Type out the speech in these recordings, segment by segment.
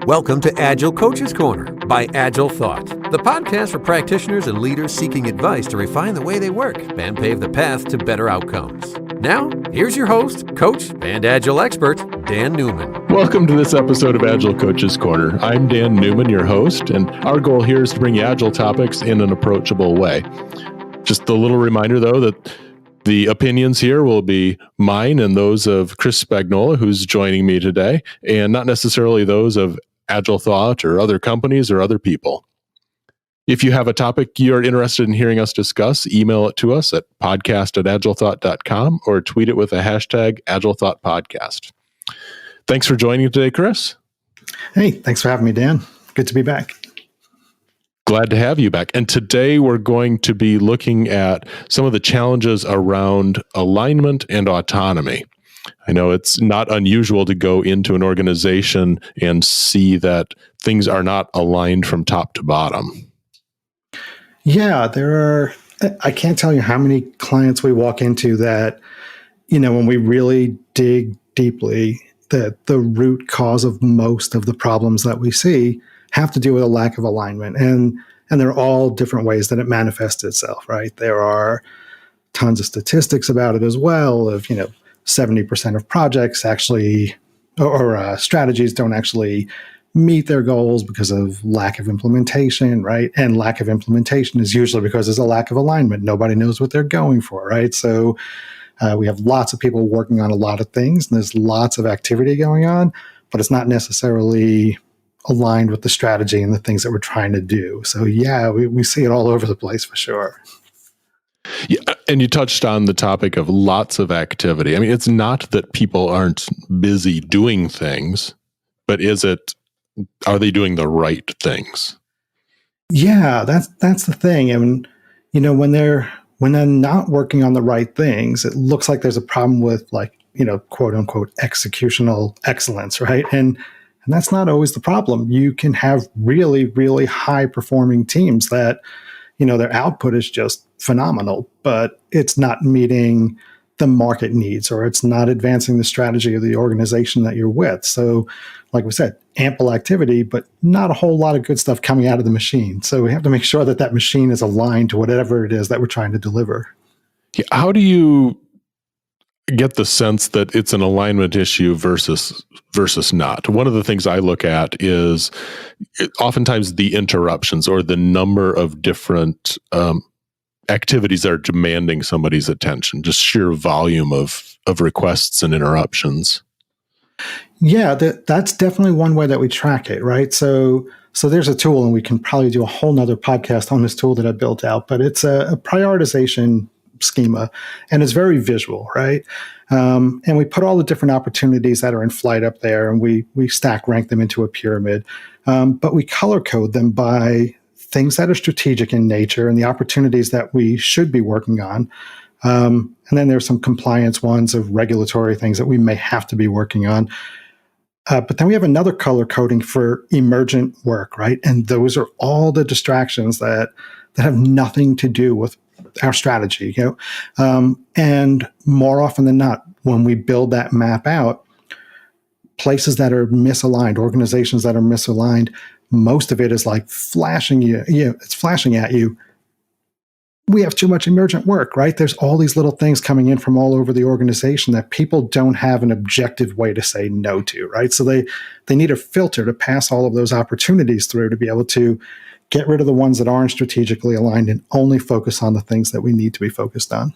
Welcome to Agile Coaches Corner by AgileThought, the podcast for practitioners and leaders seeking advice to refine the way they work and pave the path to better outcomes. Now, here's your host, coach, and Agile expert, Dan Neumann. Welcome to this episode of Agile Coaches Corner. I'm Dan Neumann, your host, and our goal here is to bring you Agile topics in an approachable way. Just a little reminder, though, that the opinions here will be mine and those of Chris Spagnuolo, who's joining me today, and not necessarily those of AgileThought or other companies or other people. If you have a topic you're interested in hearing us discuss, email it to us at podcast@agilethought.com or tweet it with the hashtag AgileThoughtPodcast. Thanks for joining today, Chris. Hey, thanks for having me, Dan. Good to be back. Glad to have you back. And today we're going to be looking at some of the challenges around alignment and autonomy. I know it's not unusual to go into an organization and see that things are not aligned from top to bottom. Yeah, I can't tell you how many clients we walk into that, when we really dig deeply, that the root cause of most of the problems that we see have to do with a lack of alignment. And there are all different ways that it manifests itself, right? There are tons of statistics about it as well of, 70% of projects actually, or strategies don't actually meet their goals because of lack of implementation, right? And lack of implementation is usually because there's a lack of alignment. Nobody knows what they're going for, right? So we have lots of people working on a lot of things, and there's lots of activity going on, but it's not necessarily aligned with the strategy and the things that we're trying to do. So yeah, we see it all over the place for sure. Yeah, and you touched on the topic of lots of activity. I mean, it's not that people aren't busy doing things, but are they doing the right things? Yeah, that's the thing. And when they're not working on the right things, it looks like there's a problem with quote unquote executional excellence, right? And that's not always the problem. You can have really, really high performing teams that, their output is just phenomenal, but it's not meeting the market needs, or it's not advancing the strategy of the organization that you're with. So, like we said, ample activity, but not a whole lot of good stuff coming out of the machine. So we have to make sure that machine is aligned to whatever it is that we're trying to deliver. Yeah, how do you get the sense that it's an alignment issue versus not? One of the things I look at is oftentimes the interruptions or the number of different activities that are demanding somebody's attention, just sheer volume of requests and interruptions. Yeah, that's definitely one way that we track it, right? So there's a tool, and we can probably do a whole nother podcast on this tool that I built out, but it's a prioritization schema, and it's very visual, right? And we put all the different opportunities that are in flight up there, and we stack rank them into a pyramid, but we color code them by things that are strategic in nature and the opportunities that we should be working on. And then there's some compliance ones of regulatory things that we may have to be working on. But then we have another color coding for emergent work, right? And those are all the distractions that have nothing to do with our strategy, and more often than not, when we build that map out, places that are misaligned, organizations that are misaligned, most of it is like flashing it's flashing at you. We have too much emergent work, right? There's all these little things coming in from all over the organization that people don't have an objective way to say no to, right? So they need a filter to pass all of those opportunities through to be able to get rid of the ones that aren't strategically aligned and only focus on the things that we need to be focused on.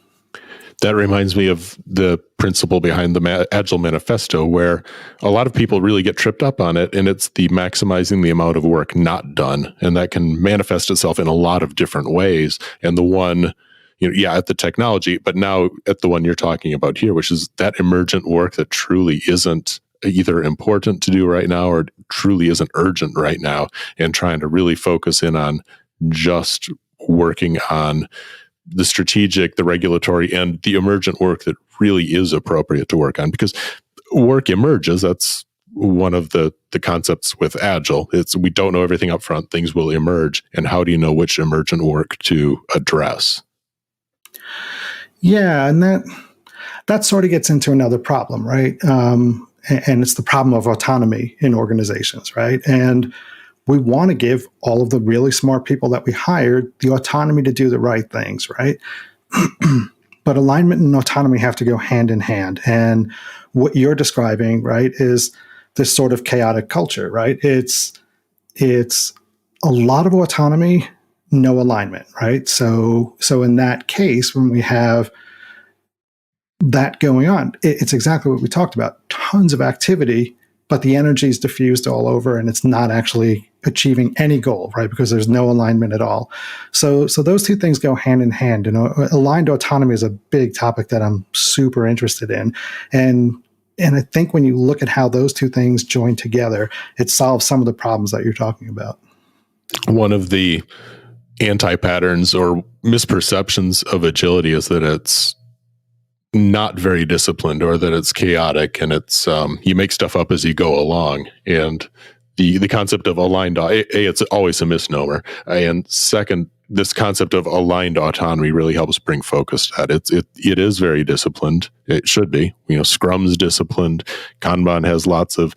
That reminds me of the principle behind the Agile Manifesto, where a lot of people really get tripped up on it, and it's the maximizing the amount of work not done. And that can manifest itself in a lot of different ways. And the one, at the technology, but now at the one you're talking about here, which is that emergent work that truly isn't either important to do right now or truly isn't urgent right now, and trying to really focus in on just working on the strategic, the regulatory, and the emergent work that really is appropriate to work on, because work emerges. That's one of the concepts with Agile. We don't know everything up front. Things will emerge. And how do you know which emergent work to address? Yeah, and that sort of gets into another problem, right? and it's the problem of autonomy in organizations, right? And we want to give all of the really smart people that we hired the autonomy to do the right things, right? But alignment and autonomy have to go hand in hand. And what you're describing, right, is this sort of chaotic culture, right? It's a lot of autonomy, no alignment, right? So in that case, when we have that going on, it's exactly what we talked about. Tons of activity, but the energy is diffused all over and it's not actually achieving any goal, right? Because there's no alignment at all. So those two things go hand in hand. And aligned autonomy is a big topic that I'm super interested in. And I think when you look at how those two things join together, it solves some of the problems that you're talking about. One of the anti-patterns or misperceptions of agility is that it's not very disciplined, or that it's chaotic and it's you make stuff up as you go along. And the concept of aligned, it's always a misnomer. And second, this concept of aligned autonomy really helps bring focus to that. It is very disciplined. It should be. Scrums disciplined. Kanban has lots of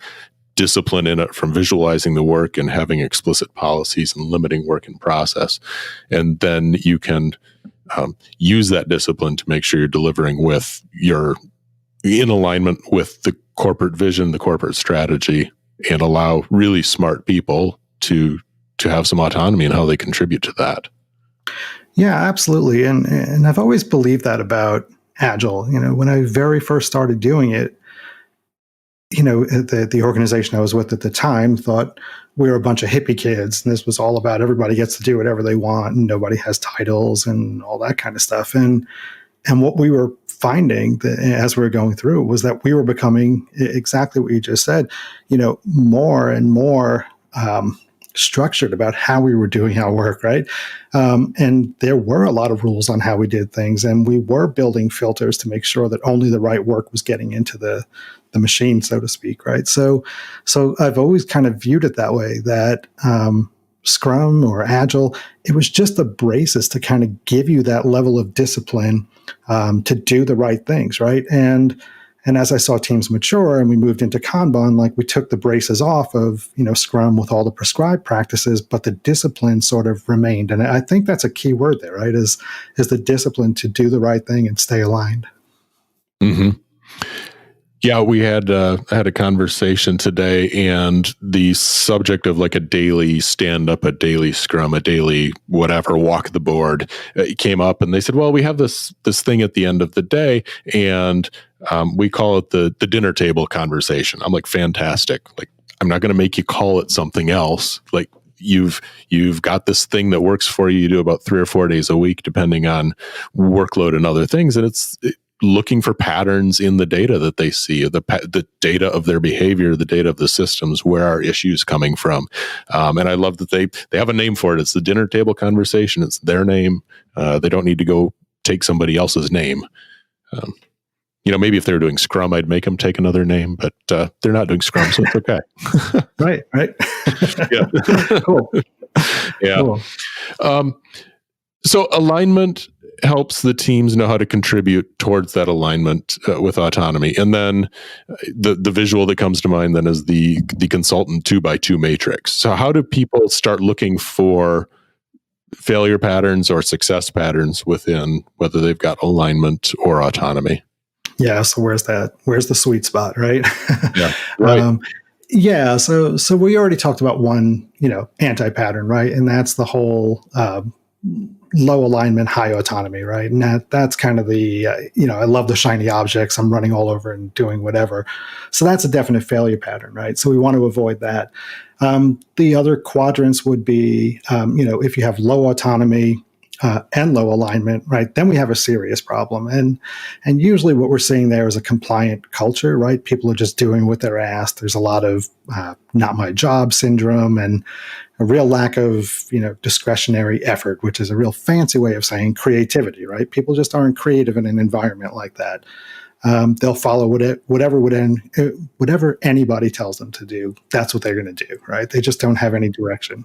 discipline in it, from visualizing the work and having explicit policies and limiting work in process. And then you can use that discipline to make sure you're delivering with in alignment with the corporate vision, the corporate strategy, and allow really smart people to have some autonomy in how they contribute to that. Yeah, absolutely. And I've always believed that about Agile. When I very first started doing it, the organization I was with at the time thought we were a bunch of hippie kids, and this was all about everybody gets to do whatever they want and nobody has titles and all that kind of stuff. And what we were finding as we were going through was that we were becoming exactly what you just said, more and more structured about how we were doing our work, right? And there were a lot of rules on how we did things, and we were building filters to make sure that only the right work was getting into the machine, so to speak, right? So I've always kind of viewed it that way, that Scrum or Agile, it was just the braces to kind of give you that level of discipline to do the right things, right? And as I saw teams mature and we moved into Kanban, like we took the braces off of, Scrum with all the prescribed practices, but the discipline sort of remained. And I think that's a key word there, right? Is the discipline to do the right thing and stay aligned. Mm-hmm. Yeah, we had a conversation today, and the subject of like a daily stand-up, a daily scrum, a daily whatever, walk the board, came up, and they said, well, we have this thing at the end of the day, and we call it the dinner table conversation. I'm like, fantastic. Like, I'm not going to make you call it something else. Like, you've got this thing that works for you. You do about 3 or 4 days a week, depending on workload and other things, and it's looking for patterns in the data that they see, the data of their behavior, the data of the systems, where are issues coming from. And I love that they have a name for it. It's the dinner table conversation. It's their name. They don't need to go take somebody else's name. Maybe if they were doing Scrum, I'd make them take another name, but they're not doing Scrum, so it's okay. Right. Yeah. Cool. Yeah. Cool. So alignment helps the teams know how to contribute towards that alignment with autonomy. And then the visual that comes to mind then is the consultant 2x2 matrix. So how do people start looking for failure patterns or success patterns within, whether they've got alignment or autonomy? Yeah. So where's the sweet spot, right? Yeah. Right. Yeah. So we already talked about one, anti-pattern, right? And that's the whole low alignment, high autonomy, right? And that's kind of the, I love the shiny objects. I'm running all over and doing whatever. So that's a definite failure pattern, right? So we want to avoid that. The other quadrants would be, if you have low autonomy and low alignment, right, then we have a serious problem. And usually what we're seeing there is a compliant culture, right? People are just doing what they're asked. There's a lot of not my job syndrome and a real lack of, discretionary effort, which is a real fancy way of saying creativity, right? People just aren't creative in an environment like that. They'll follow whatever anybody tells them to do. That's what they're going to do, right? They just don't have any direction.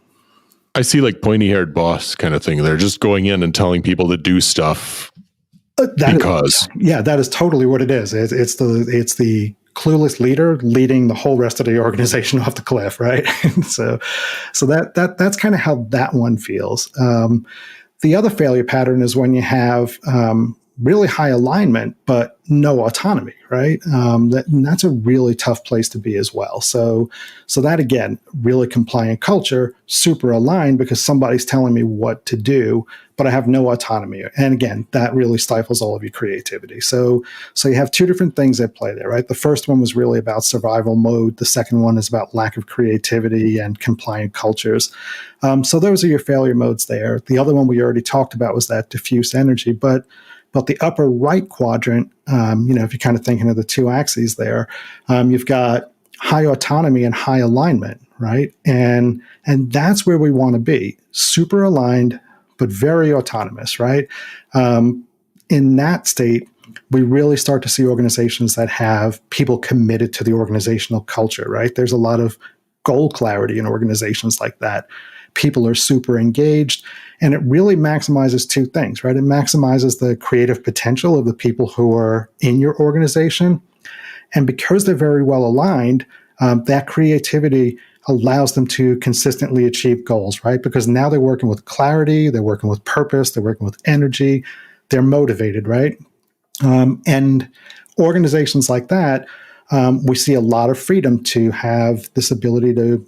I see like pointy-haired boss kind of thing. They're just going in and telling people to do stuff that is totally what it is. It's the clueless leader leading the whole rest of the organization off the cliff, right? so that's kind of how that one feels. The other failure pattern is when you have really high alignment, but no autonomy, right? That's a really tough place to be as well. So that, again, really compliant culture, super aligned because somebody's telling me what to do, but I have no autonomy. And again, that really stifles all of your creativity. So you have two different things at play there, right? The first one was really about survival mode. The second one is about lack of creativity and compliant cultures. So those are your failure modes there. The other one we already talked about was that diffuse energy, but the upper right quadrant, if you're kind of thinking of the two axes there, you've got high autonomy and high alignment, right? And that's where we want to be, super aligned, but very autonomous, right? In that state, we really start to see organizations that have people committed to the organizational culture, right? There's a lot of goal clarity in organizations like that. People are super engaged, and it really maximizes two things, right? It maximizes the creative potential of the people who are in your organization. And because they're very well aligned, that creativity allows them to consistently achieve goals, right? Because now they're working with clarity, they're working with purpose, they're working with energy, they're motivated, right? And organizations like that, we see a lot of freedom to have this ability to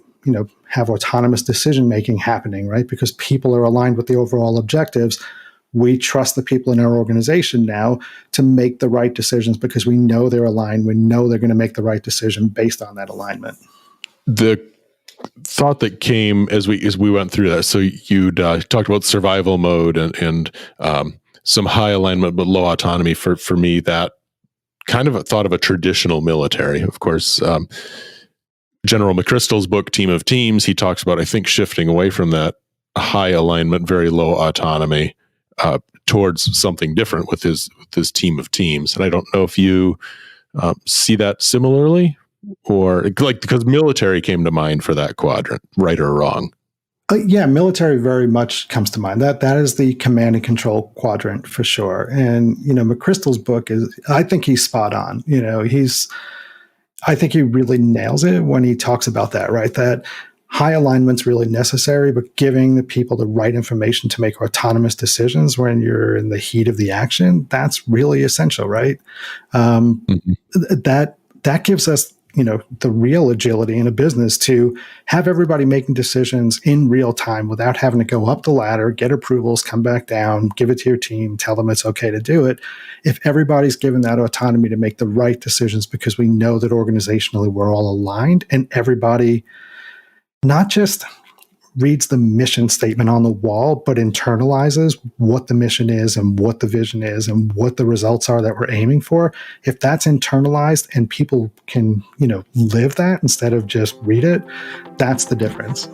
have autonomous decision-making happening, right? Because people are aligned with the overall objectives. We trust the people in our organization now to make the right decisions because we know they're aligned. We know they're going to make the right decision based on that alignment. The thought that came as we went through that, so you'd talked about survival mode and some high alignment but low autonomy. For me, that kind of a thought of a traditional military. Of course, General McChrystal's book, Team of Teams, he talks about, I think, shifting away from that high alignment, very low autonomy towards something different with his team of teams. And I don't know if you see that similarly, or because military came to mind for that quadrant, right or wrong. Yeah, military very much comes to mind. That is the command and control quadrant for sure. And McChrystal's book I think he's spot on. I think he really nails it when he talks about that, right? That high alignment's really necessary, but giving the people the right information to make autonomous decisions when you're in the heat of the action, that's really essential, right? That gives us, the real agility in a business to have everybody making decisions in real time without having to go up the ladder, get approvals, come back down, give it to your team, tell them it's okay to do it. If everybody's given that autonomy to make the right decisions because we know that organizationally we're all aligned and everybody not just reads the mission statement on the wall, but internalizes what the mission is and what the vision is and what the results are that we're aiming for. If that's internalized and people can, live that instead of just read it, that's the difference.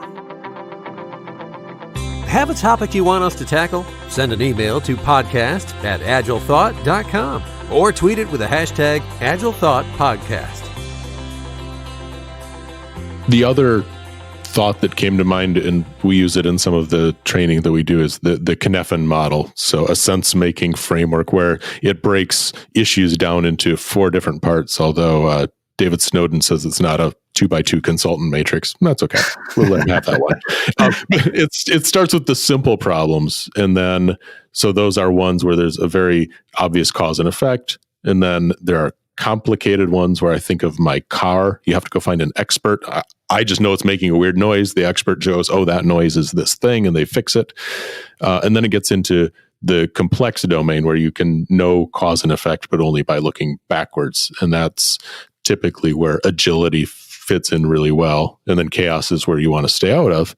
Have a topic you want us to tackle? Send an email to podcast@agilethought.com or tweet it with the hashtag AgileThoughtPodcast. The other thought that came to mind, and we use it in some of the training that we do, is the Cynefin model. So a sense-making framework where it breaks issues down into 4 different parts, although David Snowden says it's not a 2x2 consultant matrix. That's okay. We'll let him have that one. It starts with the simple problems. And then, so those are ones where there's a very obvious cause and effect. And then there are complicated ones where I think of my car. You have to go find an expert. I just know it's making a weird noise. The expert goes, oh, that noise is this thing, and they fix it. And then it gets into the complex domain where you can know cause and effect, but only by looking backwards. And that's typically where agility fits in really well. And then chaos is where you want to stay out of.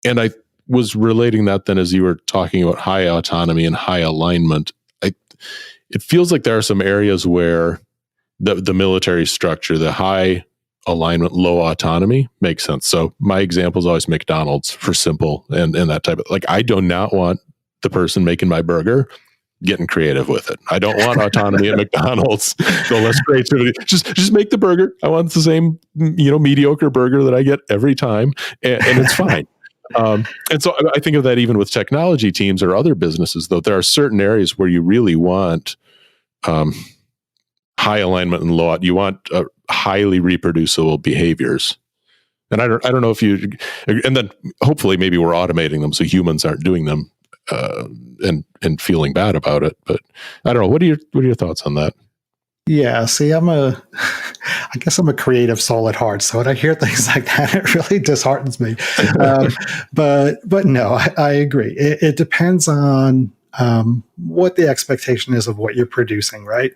And I was relating that then as you were talking about high autonomy and high alignment. It feels like there are some areas where the military structure, the high alignment, low autonomy makes sense. So my example is always McDonald's for simple and that type of, I do not want the person making my burger getting creative with it. I don't want autonomy at McDonald's. So less creativity. Just make the burger. I want the same, mediocre burger that I get every time, and it's fine. And so I think of that even with technology teams or other businesses, though there are certain areas where you really want high high alignment and low. You want highly reproducible behaviors. And I don't know if you, and then hopefully maybe we're automating them so humans aren't doing them and feeling bad about it. But I don't know. What are your thoughts on that? Yeah, see, I guess I'm a creative soul at heart. So when I hear things like that, it really disheartens me. But no, I agree. It depends on what the expectation is of what you're producing, right?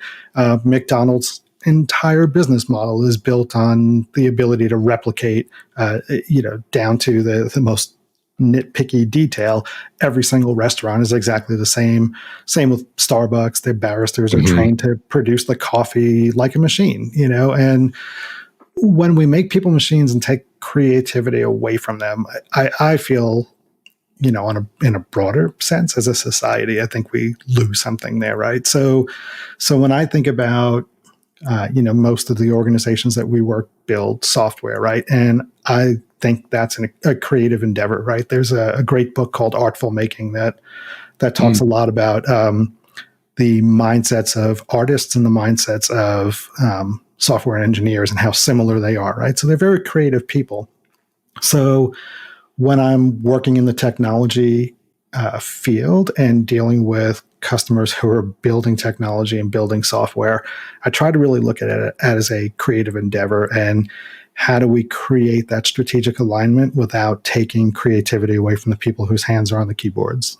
McDonald's entire business model is built on the ability to replicate, down to the most nitpicky detail. Every single restaurant is exactly the same. Same with Starbucks. Their baristers are trained to produce the coffee like a machine, and when we make people machines and take creativity away from them, I feel, in a broader sense as a society, I think we lose something there, right? So when I think about most of the organizations that we work build software, right? And I think that's a creative endeavor, right? There's a great book called Artful Making that talks a lot about the mindsets of artists and the mindsets of software engineers and how similar they are, right? So they're very creative people. So when I'm working in the technology field and dealing with customers who are building technology and building software, I try to really look at it as a creative endeavor, and how do we create that strategic alignment without taking creativity away from the people whose hands are on the keyboards?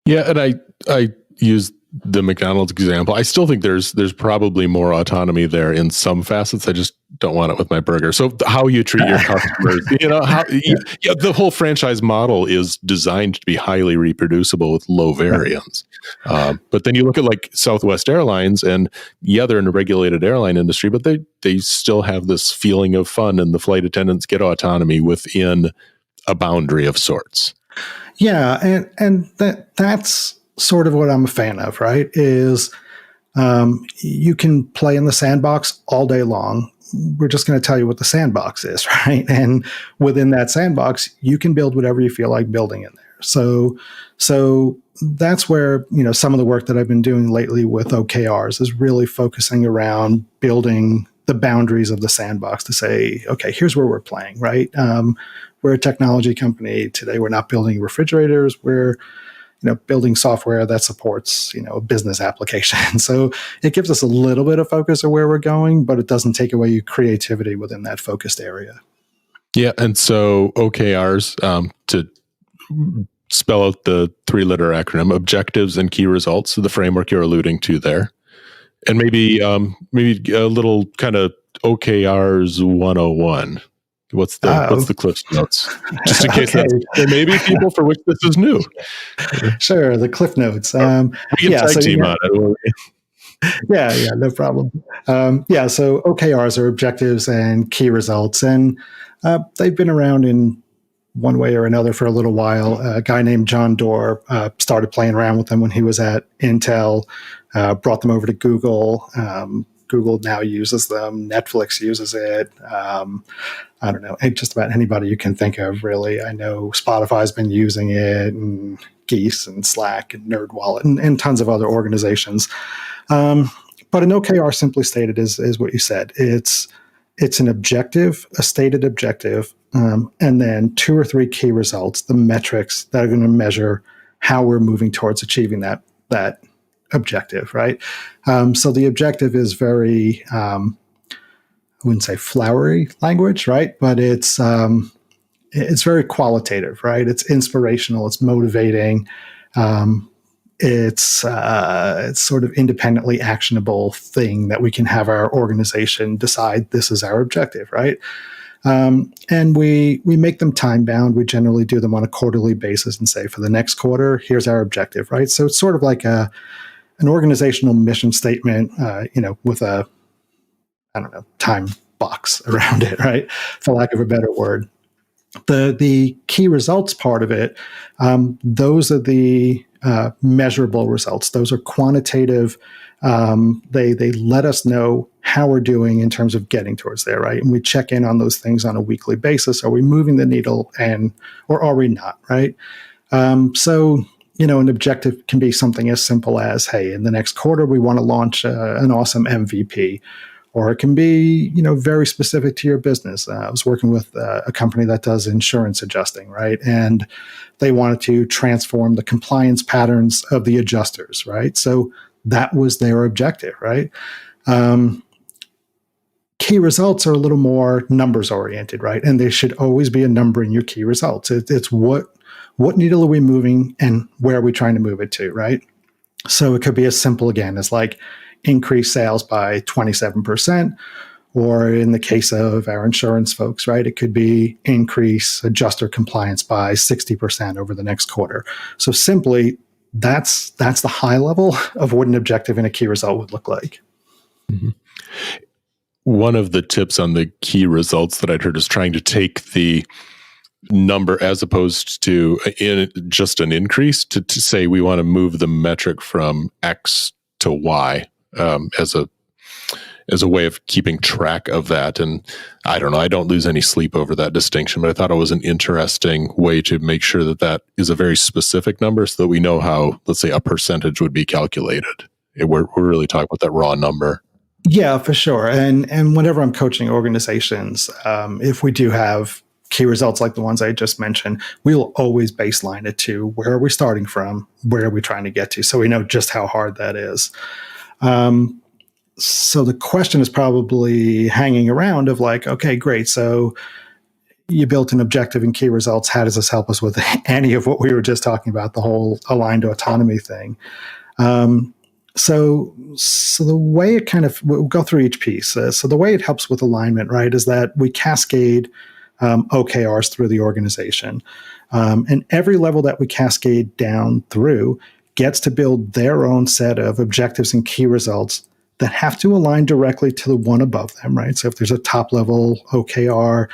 Yeah, and I use the McDonald's example. I still think there's probably more autonomy there in some facets. I just don't want it with my burger. So how you treat your customers, the whole franchise model is designed to be highly reproducible with low variance. But then you look at like Southwest Airlines, and they're in a regulated airline industry, but they still have this feeling of fun, and the flight attendants get autonomy within a boundary of sorts. Yeah, and that's sort of what I'm a fan of, right? Is you can play in the sandbox all day long. We're just going to tell you what the sandbox is, right? And within that sandbox, you can build whatever you feel like building in there. So that's where, some of the work that I've been doing lately with OKRs is really focusing around building the boundaries of the sandbox to say, okay, here's where we're playing, right? We're a technology company. Today, we're not building refrigerators. We're building software that supports, a business application. So it gives us a little bit of focus of where we're going, but it doesn't take away your creativity within that focused area. Yeah. And so OKRs, to spell out the 3-letter acronym, objectives and key results, the framework you're alluding to there. And maybe a little kind of OKRs 101. What's the Cliff Notes? Just in case there may be people for which this is new. Sure, the Cliff Notes. We can tag team on it. Yeah, no problem. So OKRs are objectives and key results, and they've been around in one way or another for a little while. A guy named John Doerr started playing around with them when he was at Intel, brought them over to Google. Google now uses them. Netflix uses it. I don't know, just about anybody you can think of, really. I know Spotify's been using it, and Geese and Slack and NerdWallet and tons of other organizations. But an OKR, simply stated, is what you said. It's an objective, a stated objective, and then 2 or 3 key results, the metrics that are going to measure how we're moving towards achieving that objective, right? So the objective is very, I wouldn't say flowery language, right? But it's very qualitative, right? It's inspirational, it's motivating, it's sort of independently actionable thing that we can have our organization decide this is our objective, right? And we make them time bound. We generally do them on a quarterly basis and say, for the next quarter, here's our objective, right? So it's sort of like an organizational mission statement, with a, time box around it, right? For lack of a better word. The key results part of it, those are the measurable results. Those are quantitative. They let us know how we're doing in terms of getting towards there, right? And we check in on those things on a weekly basis. Are we moving the needle, or are we not, right? So an objective can be something as simple as, hey, in the next quarter, we want to launch an awesome MVP. Or it can be, very specific to your business. I was working with a company that does insurance adjusting, right? And they wanted to transform the compliance patterns of the adjusters, right? So that was their objective, right? Key results are a little more numbers oriented, right? And there should always be a number in your key results. It's what needle are we moving and where are we trying to move it to, right? So it could be as simple, again, as like increase sales by 27%, or in the case of our insurance folks, right, it could be increase adjuster compliance by 60% over the next quarter. So simply, that's the high level of what an objective and a key result would look like. Mm-hmm. One of the tips on the key results that I'd heard is trying to take the number as opposed to just an increase to say we want to move the metric from X to Y as a way of keeping track of that. And I don't know, I don't lose any sleep over that distinction, but I thought it was an interesting way to make sure that is a very specific number so that we know how, let's say, a percentage would be calculated. We're really talking about that raw number. Yeah, for sure. And whenever I'm coaching organizations, if we do have key results like the ones I just mentioned, we'll always baseline it to where are we starting from, where are we trying to get to, so we know just how hard that is. So the question is probably hanging around of like, okay, great. So you built an objective and key results. How does this help us with any of what we were just talking about, the whole aligned autonomy thing? So the way it kind of, we'll go through each piece. So the way it helps with alignment, right, is that we cascade OKRs through the organization. And every level that we cascade down through gets to build their own set of objectives and key results that have to align directly to the one above them, right? So if there's a top level OKR,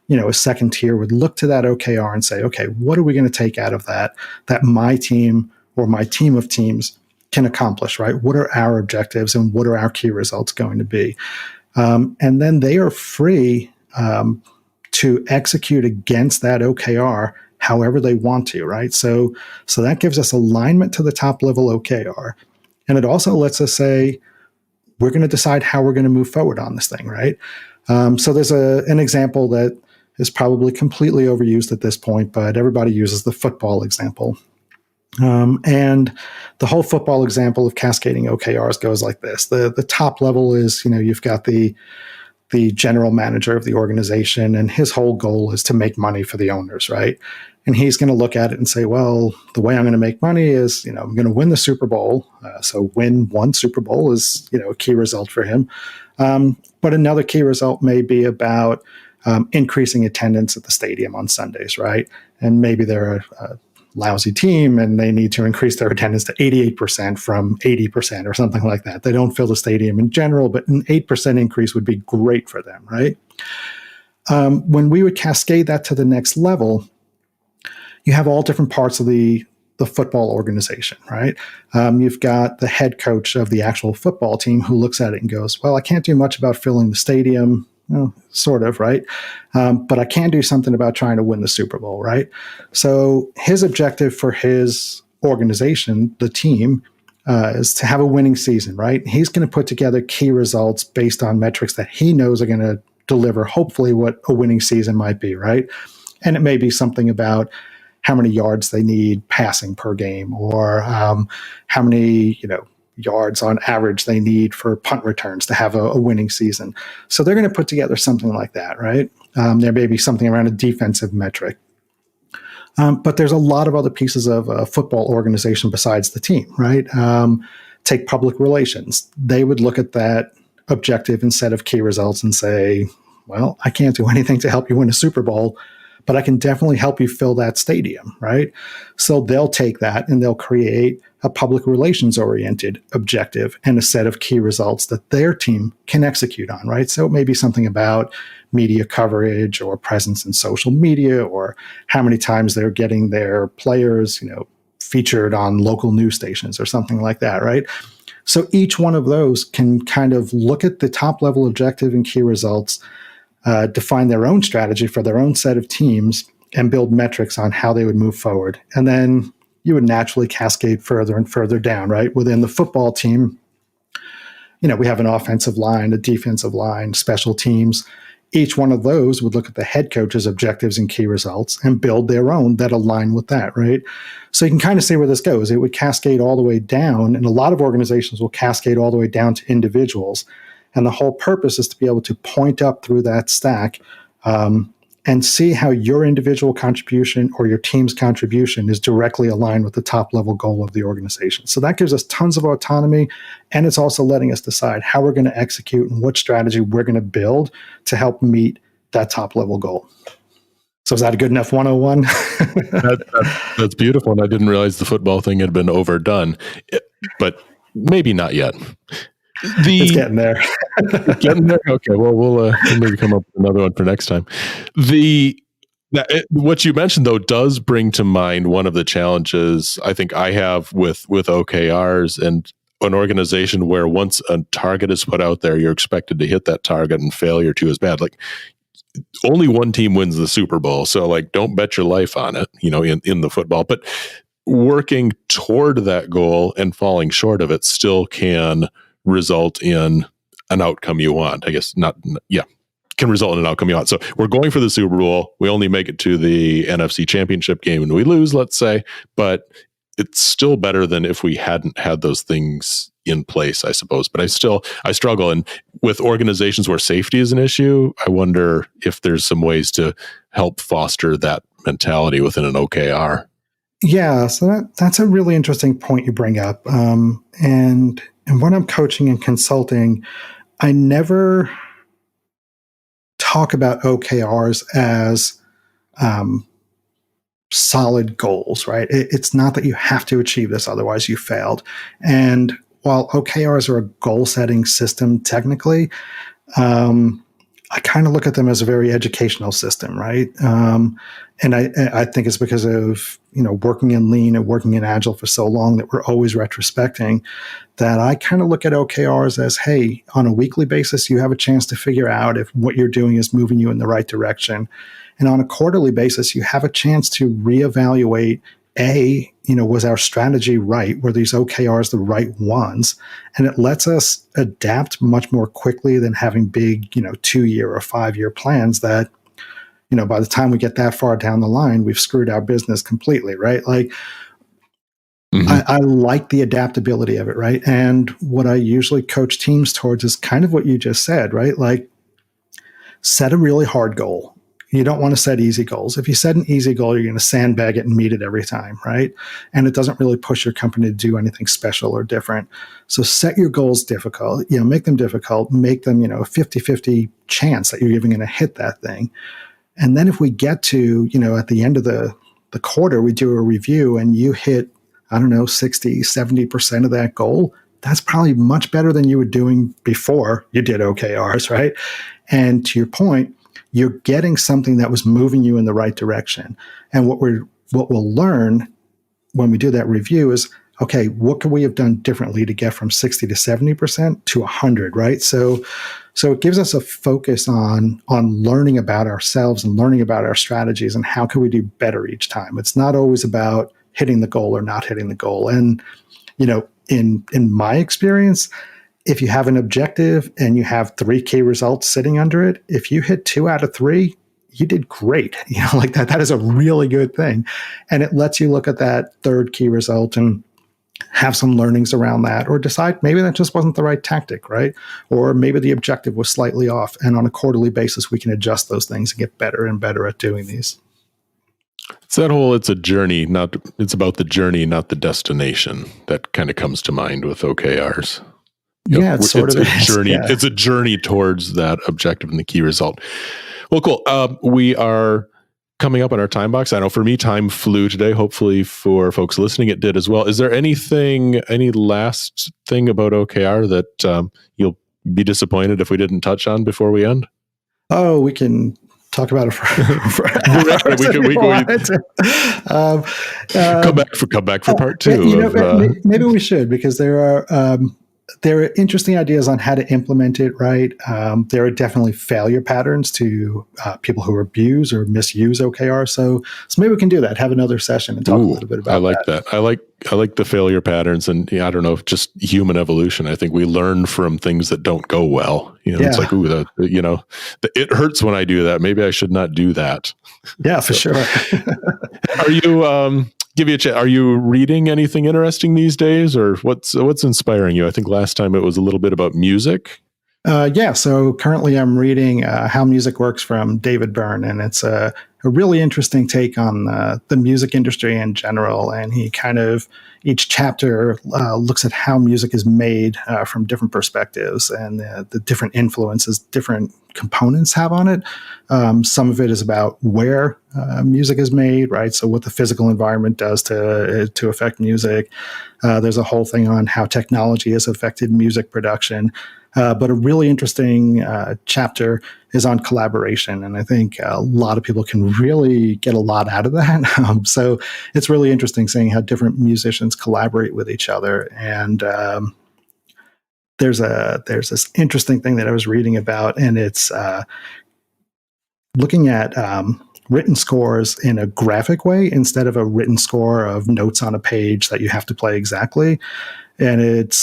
a second tier would look to that OKR and say, okay, what are we going to take out of that my team or my team of teams can accomplish, right? What are our objectives and what are our key results going to be? And then they are free to execute against that OKR however they want to, right? So that gives us alignment to the top level OKR. And it also lets us say, we're going to decide how we're going to move forward on this thing, right? So there's an example that is probably completely overused at this point, but everybody uses the football example. And the whole football example of cascading OKRs goes like this. The top level is, you've got the general manager of the organization, and his whole goal is to make money for the owners, right? And he's going to look at it and say, well, the way I'm going to make money is, I'm going to win the Super Bowl. So win one Super Bowl is, a key result for him. But another key result may be about increasing attendance at the stadium on Sundays, right? And maybe they're a lousy team and they need to increase their attendance to 88% from 80% or something like that. They don't fill the stadium in general, but an 8% increase would be great for them, right? When we would cascade that to the next level, you have all different parts of the football organization, right? You've got the head coach of the actual football team who looks at it and goes, well, I can't do much about filling the stadium. Well, sort of, right? But I can do something about trying to win the Super Bowl, right? So his objective for his organization, the team, is to have a winning season, right? He's going to put together key results based on metrics that he knows are going to deliver, hopefully, what a winning season might be, right? And it may be something about how many yards they need passing per game, or how many, yards on average they need for punt returns to have a winning season. So they're going to put together something like that, right? There may be something around a defensive metric. But there's a lot of other pieces of a football organization besides the team, right? Take public relations. They would look at that objective and set of key results and say, well, I can't do anything to help you win a Super Bowl, but I can definitely help you fill that stadium, right? So they'll take that and they'll create a public relations oriented objective and a set of key results that their team can execute on, right? So it may be something about media coverage or presence in social media, or how many times they're getting their players, featured on local news stations or something like that, right? So each one of those can kind of look at the top level objective and key results, define their own strategy for their own set of teams, and build metrics on how they would move forward. And then you would naturally cascade further and further down, right? Within the football team, we have an offensive line, a defensive line, special teams. Each one of those would look at the head coach's objectives and key results and build their own that align with that, right? So you can kind of see where this goes. It would cascade all the way down, and a lot of organizations will cascade all the way down to individuals. And the whole purpose is to be able to point up through that stack and see how your individual contribution or your team's contribution is directly aligned with the top level goal of the organization. So that gives us tons of autonomy, and it's also letting us decide how we're going to execute and what strategy we're going to build to help meet that top level goal. So is that a good enough 101? That's beautiful, and I didn't realize the football thing had been overdone, but maybe not yet. It's getting there. Getting there? Okay, well, we'll maybe come up with another one for next time. What you mentioned, though, does bring to mind one of the challenges I think I have with OKRs and an organization where once a target is put out there, you're expected to hit that target, and failure too is bad. Like, only one team wins the Super Bowl, so like, don't bet your life on it, in the football. But working toward that goal and falling short of it still can result in an outcome you want. I guess can result in an outcome you want. So we're going for the Super Bowl. We only make it to the NFC Championship game and we lose, let's say, but it's still better than if we hadn't had those things in place, I suppose. But I struggle. And with organizations where safety is an issue, I wonder if there's some ways to help foster that mentality within an OKR. Yeah, so that's a really interesting point you bring up. And when I'm coaching and consulting, I never talk about OKRs as solid goals, right? It's not that you have to achieve this, otherwise you failed. And while OKRs are a goal-setting system technically, I kind of look at them as a very educational system, right? And I think it's because of, working in Lean and working in Agile for so long that we're always retrospecting, that I kind of look at OKRs as, hey, on a weekly basis, you have a chance to figure out if what you're doing is moving you in the right direction. And on a quarterly basis, you have a chance to reevaluate, was our strategy right? Were these OKRs the right ones? And it lets us adapt much more quickly than having big, 2-year or 5-year plans that, by the time we get that far down the line, we've screwed our business completely, right? Like, I like the adaptability of it, right? And what I usually coach teams towards is kind of what you just said, right? Like, set a really hard goal. You don't want to set easy goals. If you set an easy goal, you're going to sandbag it and meet it every time, right? And it doesn't really push your company to do anything special or different. So set your goals difficult, make them difficult, make them, a 50-50 chance that you're even going to hit that thing. And then if we get to, at the end of the quarter, we do a review and you hit, 60, 70% of that goal, that's probably much better than you were doing before you did OKRs, right? And to your point, you're getting something that was moving you in the right direction. And what we'll learn when we do that review is, okay, what could we have done differently to get from 60 to 70% to 100, right? So it gives us a focus on learning about ourselves and learning about our strategies and how can we do better each time. It's not always about hitting the goal or not hitting the goal. And, in my experience, if you have an objective and you have 3 key results sitting under it, if you hit 2 out of 3, you did great. Like that is a really good thing. And it lets you look at that 3rd key result and have some learnings around that, or decide maybe that just wasn't the right tactic, right? Or maybe the objective was slightly off. And on a quarterly basis, we can adjust those things and get better and better at doing these. It's that whole, it's a journey, it's about the journey, not the destination. That kind of comes to mind with OKRs. It's a journey. Yeah. It's a journey towards that objective and the key result. Well, cool. We are coming up on our time box. I know for me, time flew today. Hopefully for folks listening, it did as well. Is there any last thing about OKR that you'll be disappointed if we didn't touch on before we end? Oh, we can talk about it for come back for part 2. Maybe we should, because there are there are interesting ideas on how to implement it, right? There are definitely failure patterns to people who abuse or misuse OKR. So maybe we can do that. Have another session and talk a little bit about that. I like that. I like the failure patterns, and I don't know, just human evolution. I think we learn from things that don't go well. It's like, it hurts when I do that. Maybe I should not do that. Yeah, for sure. Are you? Give you a chance. Are you reading anything interesting these days, or what's inspiring you? I think last time it was a little bit about music. So currently I'm reading How Music Works from David Byrne, and it's a really interesting take on the music industry in general. And he each chapter looks at how music is made from different perspectives and the different influences different components have on it. Some of it is about where music is made, right? So what the physical environment does to affect music. There's a whole thing on how technology has affected music production. But a really interesting chapter is on collaboration. And I think a lot of people can really get a lot out of that. So it's really interesting seeing how different musicians collaborate with each other. And there's this interesting thing that I was reading about, and it's looking at written scores in a graphic way instead of a written score of notes on a page that you have to play exactly. And it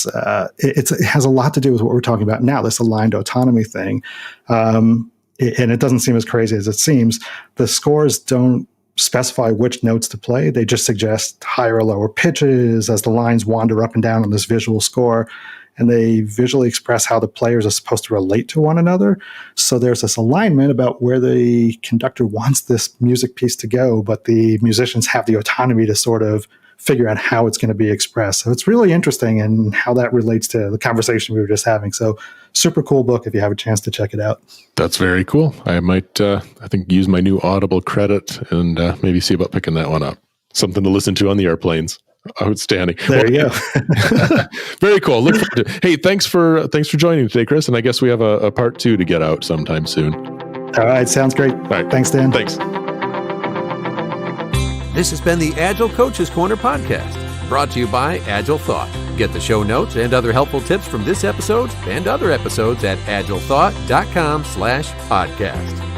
has a lot to do with what we're talking about now, this aligned autonomy thing. And it doesn't seem as crazy as it seems. The scores don't specify which notes to play. They just suggest higher or lower pitches as the lines wander up and down on this visual score. And they visually express how the players are supposed to relate to one another. So there's this alignment about where the conductor wants this music piece to go, but the musicians have the autonomy to sort of figure out how it's going to be expressed. So it's really interesting and how that relates to the conversation we were just having. So super cool book if you have a chance to check it out. That's very cool. I might, I think, use my new Audible credit and maybe see about picking that one up. Something to listen to on the airplanes. Outstanding. There you go. Very cool. Look forward to it. Hey, thanks for joining today, Chris. And I guess we have a part 2 to get out sometime soon. All right. Sounds great. All right. Thanks, Dan. Thanks. This has been the Agile Coaches Corner podcast, brought to you by AgileThought. Get the show notes and other helpful tips from this episode and other episodes at agilethought.com/podcast.